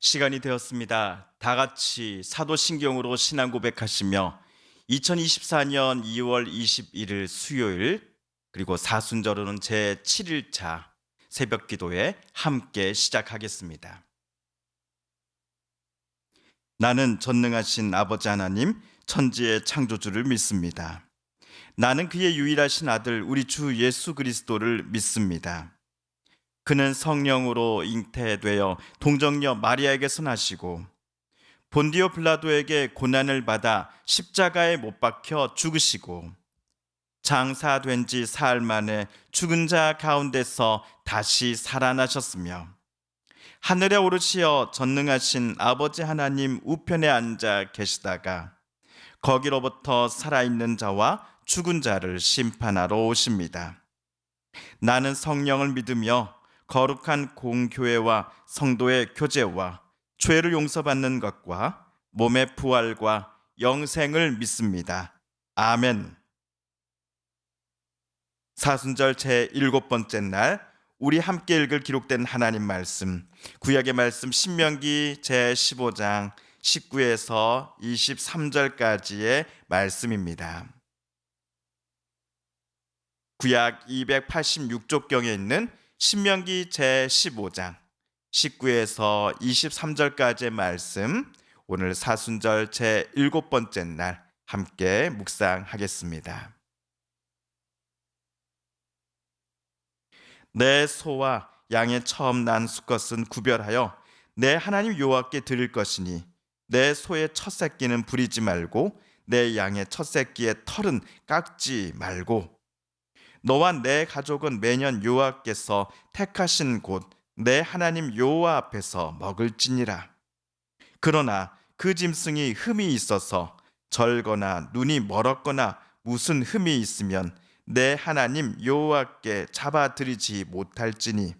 시간이 되었습니다. 다 같이 사도신경으로 신앙 고백하시며 2024년 2월 21일 수요일 그리고 사순절로는 제 7일차 새벽 기도에 함께 시작하겠습니다. 나는 전능하신 아버지 하나님 천지의 창조주를 믿습니다. 나는 그의 유일하신 아들 우리 주 예수 그리스도를 믿습니다. 그는 성령으로 잉태되어 동정녀 마리아에게서 나시고 본디오 빌라도에게 고난을 받아 십자가에 못 박혀 죽으시고 장사된 지 사흘 만에 죽은 자 가운데서 다시 살아나셨으며 하늘에 오르시어 전능하신 아버지 하나님 우편에 앉아 계시다가 거기로부터 살아있는 자와 죽은 자를 심판하러 오십니다. 나는 성령을 믿으며 거룩한 공교회와 성도의 교제와 죄를 용서받는 것과 몸의 부활과 영생을 믿습니다. 아멘. 사순절 제7번째 날 우리 함께 읽을 기록된 하나님 말씀 구약의 말씀 신명기 제15장 19에서 23절까지의 말씀입니다. 구약 286쪽경에 있는 신명기 제15장 19에서 23절까지의 말씀 오늘 사순절 제7번째 날 함께 묵상하겠습니다. 내 소와 양의 처음 난 수컷은 구별하여 내 하나님 여호와께 드릴 것이니 내 소의 첫 새끼는 부리지 말고 내 양의 첫 새끼의 털은 깎지 말고 너와 내 가족은 매년 여호와께서 택하신 곳 내 하나님 여호와 앞에서 먹을지니라. 그러나 그 짐승이 흠이 있어서 절거나 눈이 멀었거나 무슨 흠이 있으면 내 하나님 여호와께 잡아들이지 못할지니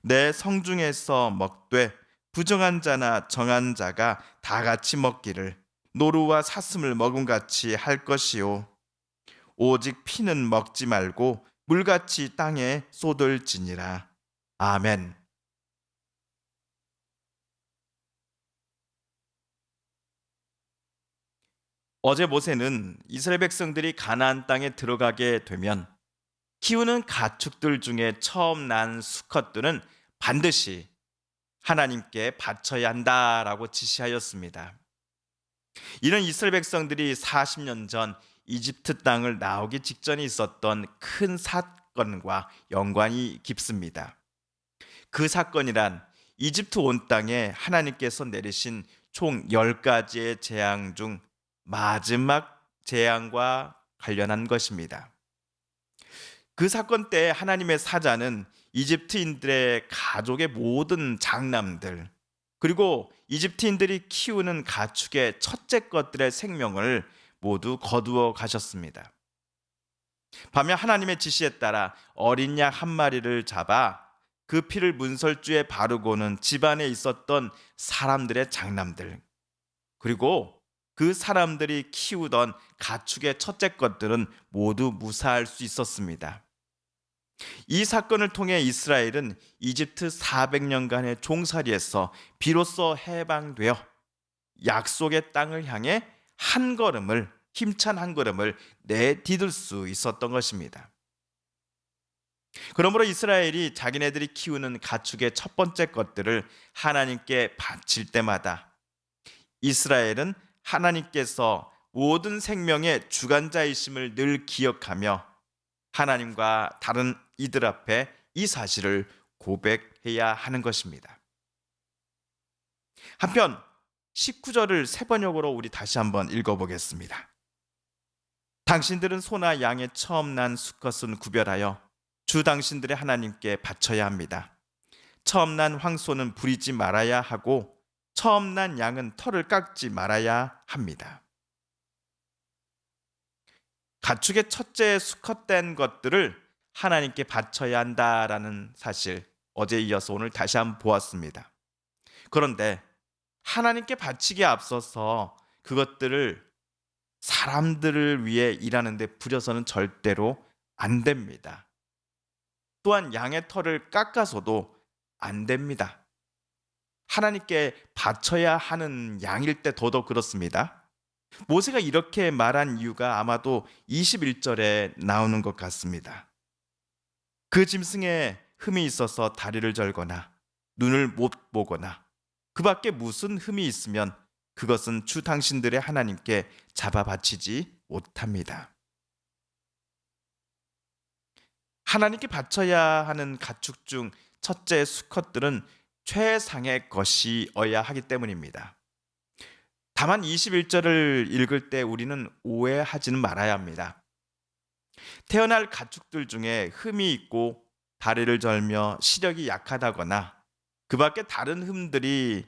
내 성중에서 먹되 부정한 자나 정한 자가 다 같이 먹기를 노루와 사슴을 먹음같이 할 것이요 오직 피는 먹지 말고 물같이 땅에 쏟을지니라. 아멘. 어제 모세는 이스라엘 백성들이 가나안 땅에 들어가게 되면 키우는 가축들 중에 처음 난 수컷들은 반드시 하나님께 바쳐야 한다라고 지시하였습니다. 이는 이스라엘 백성들이 40년 전 이집트 땅을 나오기 직전에 있었던 큰 사건과 연관이 깊습니다. 그 사건이란 이집트 온 땅에 하나님께서 내리신 총 10가지의 재앙 중 마지막 재앙과 관련한 것입니다. 그 사건 때 하나님의 사자는 이집트인들의 가족의 모든 장남들 그리고 이집트인들이 키우는 가축의 첫째 것들의 생명을 모두 거두어 가셨습니다. 반면 하나님의 지시에 따라 어린 양 한 마리를 잡아 그 피를 문설주에 바르고는 집안에 있었던 사람들의 장남들 그리고 그 사람들이 키우던 가축의 첫째 것들은 모두 무사할 수 있었습니다. 이 사건을 통해 이스라엘은 이집트 400년간의 종살이에서 비로소 해방되어 약속의 땅을 향해 한 걸음을 힘찬 한 걸음을 내디딜 수 있었던 것입니다. 그러므로 이스라엘이 자기네들이 키우는 가축의 첫 번째 것들을 하나님께 바칠 때마다 이스라엘은 하나님께서 모든 생명의 주관자이심을 늘 기억하며 하나님과 다른 이들 앞에 이 사실을 고백해야 하는 것입니다. 한편 19절을 세 번역으로 우리 다시 한번 읽어보겠습니다. 당신들은 소나 양의 처음 난 수컷은 구별하여 주 당신들의 하나님께 바쳐야 합니다. 처음 난 황소는 부리지 말아야 하고 처음 난 양은 털을 깎지 말아야 합니다. 가축의 첫째 수컷된 것들을 하나님께 바쳐야 한다라는 사실 어제 이어서 오늘 다시 한번 보았습니다. 그런데 하나님께 바치기에 앞서서 그것들을 사람들을 위해 일하는 데 부려서는 절대로 안 됩니다. 또한 양의 털을 깎아서도 안 됩니다. 하나님께 바쳐야 하는 양일 때 더더욱 그렇습니다. 모세가 이렇게 말한 이유가 아마도 21절에 나오는 것 같습니다. 그 짐승에 흠이 있어서 다리를 절거나 눈을 못 보거나 그 밖에 무슨 흠이 있으면 그것은 주 당신들의 하나님께 잡아 바치지 못합니다. 하나님께 바쳐야 하는 가축 중 첫째 수컷들은 최상의 것이어야 하기 때문입니다. 다만 21절을 읽을 때 우리는 오해하지는 말아야 합니다. 태어날 가축들 중에 흠이 있고 다리를 절며 시력이 약하다거나 그 밖에 다른 흠들이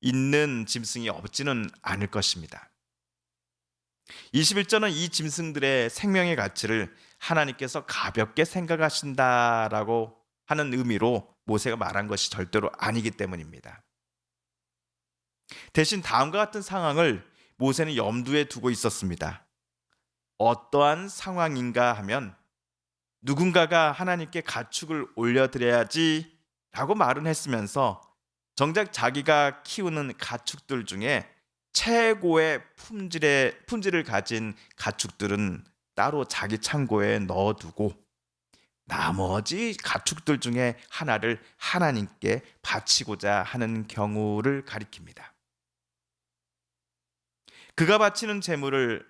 있는 짐승이 없지는 않을 것입니다. 21절은 이 짐승들의 생명의 가치를 하나님께서 가볍게 생각하신다라고 하는 의미로 모세가 말한 것이 절대로 아니기 때문입니다. 대신 다음과 같은 상황을 모세는 염두에 두고 있었습니다. 어떠한 상황인가 하면 누군가가 하나님께 가축을 올려드려야지 라고 말은 했으면서 정작 자기가 키우는 가축들 중에 최고의 품질을 가진 가축들은 따로 자기 창고에 넣어두고 나머지 가축들 중에 하나를 하나님께 바치고자 하는 경우를 가리킵니다. 그가 바치는 제물을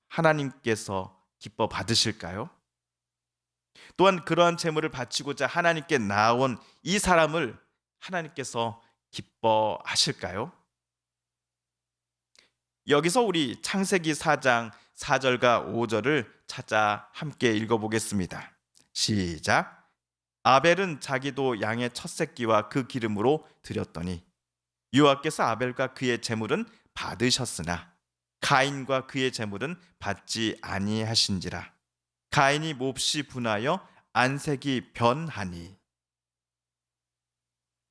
하나님께서 기뻐 받으실까요? 또한 그러한 제물을 바치고자 하나님께 나온 이 사람을 하나님께서 기뻐하실까요? 여기서 우리 창세기 4장 4절과 5절을 찾아 함께 읽어보겠습니다. 시작. 아벨은 자기도 양의 첫 새끼와 그 기름으로 드렸더니 여호와께서 아벨과 그의 제물은 받으셨으나 가인과 그의 제물은 받지 아니하신지라. 가인이 몹시 분하여 안색이 변하니.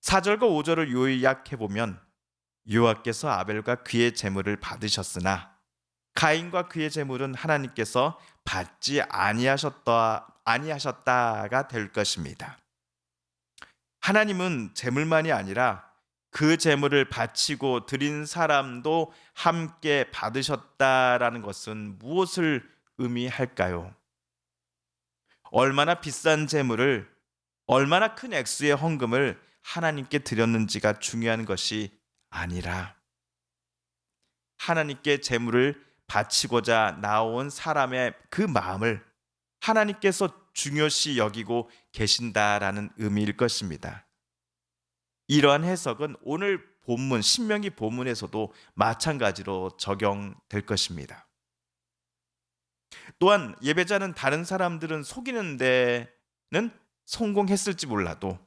4절과 5절을 요약해 보면 여호와께서 아벨과 그의 제물을 받으셨으나 가인과 그의 제물은 하나님께서 받지 아니하셨다가 될 것입니다. 하나님은 제물만이 아니라 그 제물을 바치고 드린 사람도 함께 받으셨다라는 것은 무엇을 의미할까요? 얼마나 비싼 제물을, 얼마나 큰 액수의 헌금을 하나님께 드렸는지가 중요한 것이 아니라 하나님께 제물을 바치고자 나온 사람의 그 마음을 하나님께서 중요시 여기고 계신다라는 의미일 것입니다. 이러한 해석은 오늘 본문 신명기 본문에서도 마찬가지로 적용될 것입니다. 또한 예배자는 다른 사람들은 속이는 데는 성공했을지 몰라도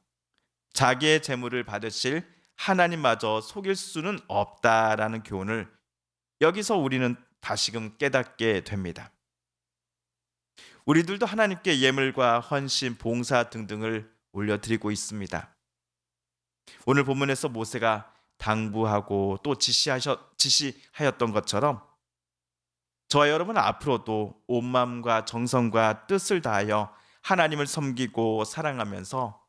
자기의 제물을 받으실 하나님마저 속일 수는 없다라는 교훈을 여기서 우리는 다시금 깨닫게 됩니다. 우리들도 하나님께 예물과 헌신, 봉사 등등을 올려드리고 있습니다. 오늘 본문에서 모세가 당부하고 또 지시하였던 것처럼 저와 여러분은 앞으로도 온 마음과 정성과 뜻을 다하여 하나님을 섬기고 사랑하면서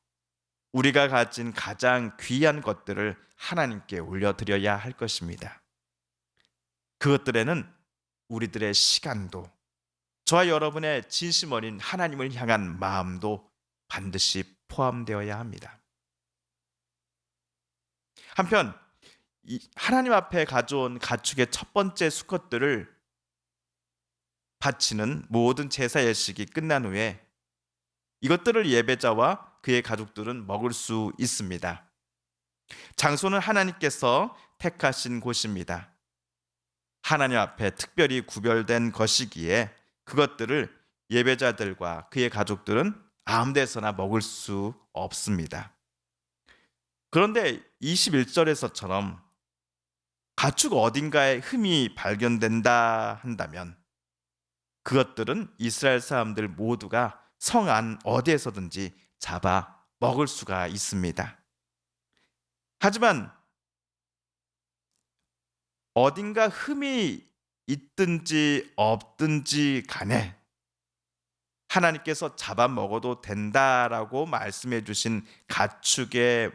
우리가 가진 가장 귀한 것들을 하나님께 올려드려야 할 것입니다. 그것들에는 우리들의 시간도, 저와 여러분의 진심 어린 하나님을 향한 마음도 반드시 포함되어야 합니다. 한편 하나님 앞에 가져온 가축의 첫 번째 수컷들을 바치는 모든 제사 예식이 끝난 후에 이것들을 예배자와 그의 가족들은 먹을 수 있습니다. 장소는 하나님께서 택하신 곳입니다. 하나님 앞에 특별히 구별된 것이기에 그것들을 예배자들과 그의 가족들은 아무 데서나 먹을 수 없습니다. 그런데 21절에서처럼 가축 어딘가에 흠이 발견된다 한다면 그것들은 이스라엘 사람들 모두가 성 안 어디에서든지 잡아 먹을 수가 있습니다. 하지만 어딘가 흠이 있든지 없든지 간에 하나님께서 잡아 먹어도 된다라고 말씀해 주신 가축의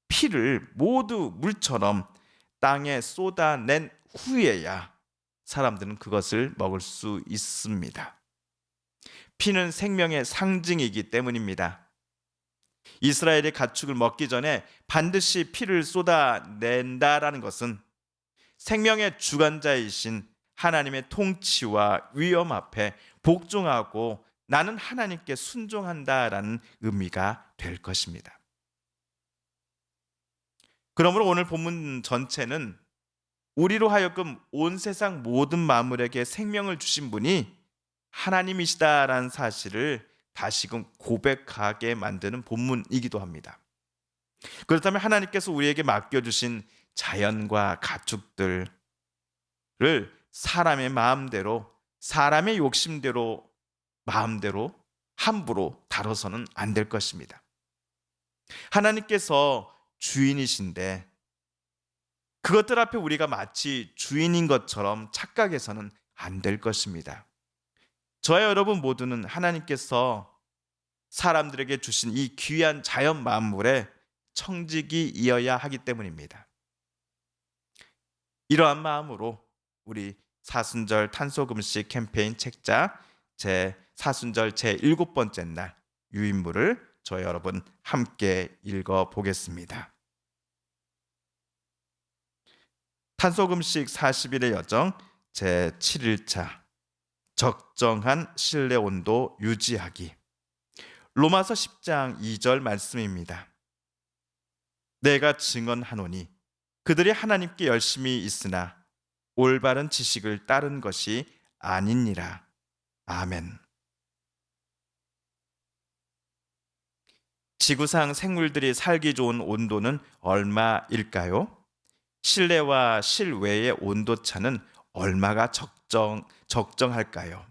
피를 모두 물처럼 땅에 쏟아낸 후에야 사람들은 그것을 먹을 수 있습니다. 피는 생명의 상징이기 때문입니다. 이스라엘의 가축을 먹기 전에 반드시 피를 쏟아낸다라는 것은 생명의 주관자이신 하나님의 통치와 위엄 앞에 복종하고 나는 하나님께 순종한다라는 의미가 될 것입니다. 그러므로 오늘 본문 전체는 우리로 하여금 온 세상 모든 만물에게 생명을 주신 분이 하나님이시다라는 사실을 다시금 고백하게 만드는 본문이기도 합니다. 그렇다면 하나님께서 우리에게 맡겨주신 자연과 가축들을 사람의 마음대로, 사람의 욕심대로, 마음대로 함부로 다뤄서는 안 될 것입니다. 하나님께서 주인이신데 그것들 앞에 우리가 마치 주인인 것처럼 착각해서는 안 될 것입니다. 저와 여러분 모두는 하나님께서 사람들에게 주신 이 귀한 자연 만물의 청지기이어야 하기 때문입니다. 이러한 마음으로 우리 사순절 탄소금식 캠페인 책자 사순절 제7번째 날 유인물을 저와 여러분 함께 읽어보겠습니다. 탄소금식 40일의 여정 제7일차 적정한 실내 온도 유지하기. 로마서 10장 2절 말씀입니다. 내가 증언하노니 그들이 하나님께 열심히 있으나 올바른 지식을 따른 것이 아니니라. 아멘. 지구상 생물들이 살기 좋은 온도는 얼마일까요? 실내와 실외의 온도차는 얼마가 적정할까요?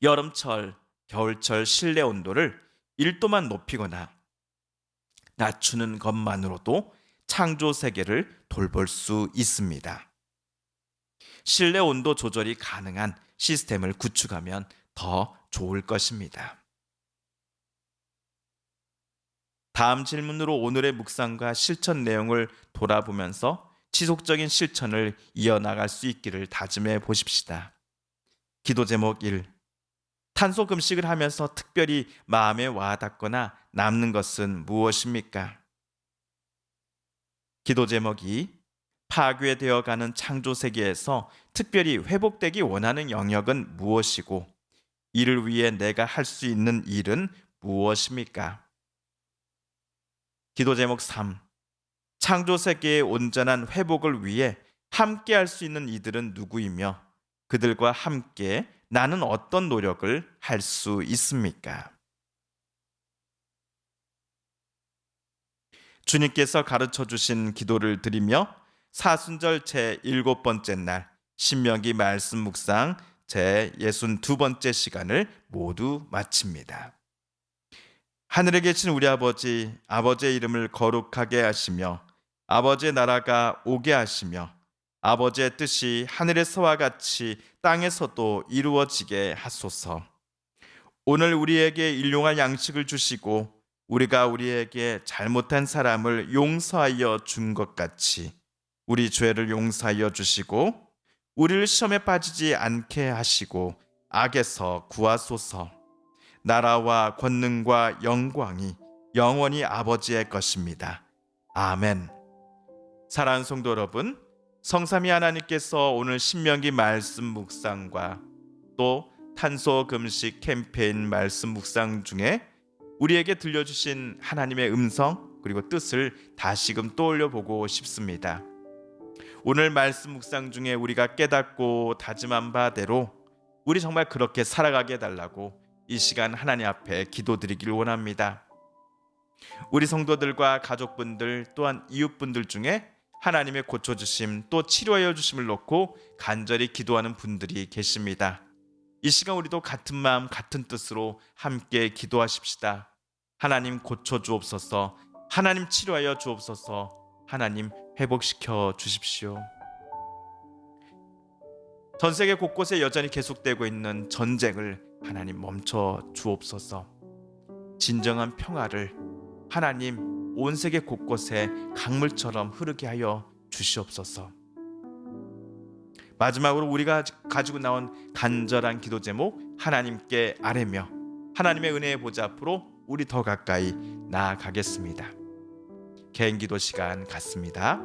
여름철, 겨울철 실내 온도를 1도만 높이거나 낮추는 것만으로도 창조 세계를 돌볼 수 있습니다. 실내 온도 조절이 가능한 시스템을 구축하면 더 좋을 것입니다. 다음 질문으로 오늘의 묵상과 실천 내용을 돌아보면서 지속적인 실천을 이어나갈 수 있기를 다짐해 보십시다. 기도 제목 1. 탄소 금식을 하면서 특별히 마음에 와닿거나 남는 것은 무엇입니까? 기도 제목 2. 파괴되어 가는 창조 세계에서 특별히 회복되기 원하는 영역은 무엇이고 이를 위해 내가 할 수 있는 일은 무엇입니까? 기도 제목 3. 창조 세계의 온전한 회복을 위해 함께 할 수 있는 이들은 누구이며 그들과 함께 나는 어떤 노력을 할 수 있습니까? 주님께서 가르쳐 주신 기도를 드리며 사순절 제7번째 날 신명기 말씀 묵상 제62번째 시간을 모두 마칩니다. 하늘에 계신 우리 아버지, 아버지의 이름을 거룩하게 하시며 아버지의 나라가 오게 하시며 아버지의 뜻이 하늘에서와 같이 땅에서도 이루어지게 하소서. 오늘 우리에게 일용할 양식을 주시고 우리가 우리에게 잘못한 사람을 용서하여 준 것 같이 우리 죄를 용서하여 주시고 우리를 시험에 빠지지 않게 하시고 악에서 구하소서. 나라와 권능과 영광이 영원히 아버지의 것입니다. 아멘. 사랑하는 성도 여러분, 성삼위 하나님께서 오늘 신명기 말씀 묵상과 또 탄소 금식 캠페인 말씀 묵상 중에 우리에게 들려주신 하나님의 음성 그리고 뜻을 다시금 떠올려 보고 싶습니다. 오늘 말씀 묵상 중에 우리가 깨닫고 다짐한 바대로 우리 정말 그렇게 살아가게 해달라고 이 시간 하나님 앞에 기도드리길 원합니다. 우리 성도들과 가족분들 또한 이웃분들 중에 하나님의 고쳐주심 또 치료하여 주심을 놓고 간절히 기도하는 분들이 계십니다. 이 시간 우리도 같은 마음 같은 뜻으로 함께 기도하십시다. 하나님 고쳐주옵소서. 하나님 치료하여 주옵소서. 하나님 회복시켜 주십시오. 전 세계 곳곳에 여전히 계속되고 있는 전쟁을 하나님 멈춰 주옵소서. 진정한 평화를 하나님 온 세계 곳곳에 강물처럼 흐르게 하여 주시옵소서. 마지막으로 우리가 가지고 나온 간절한 기도 제목 하나님께 아뢰며 하나님의 은혜의 보좌 앞으로 우리 더 가까이 나아가겠습니다. 개인 기도 시간 갖습니다.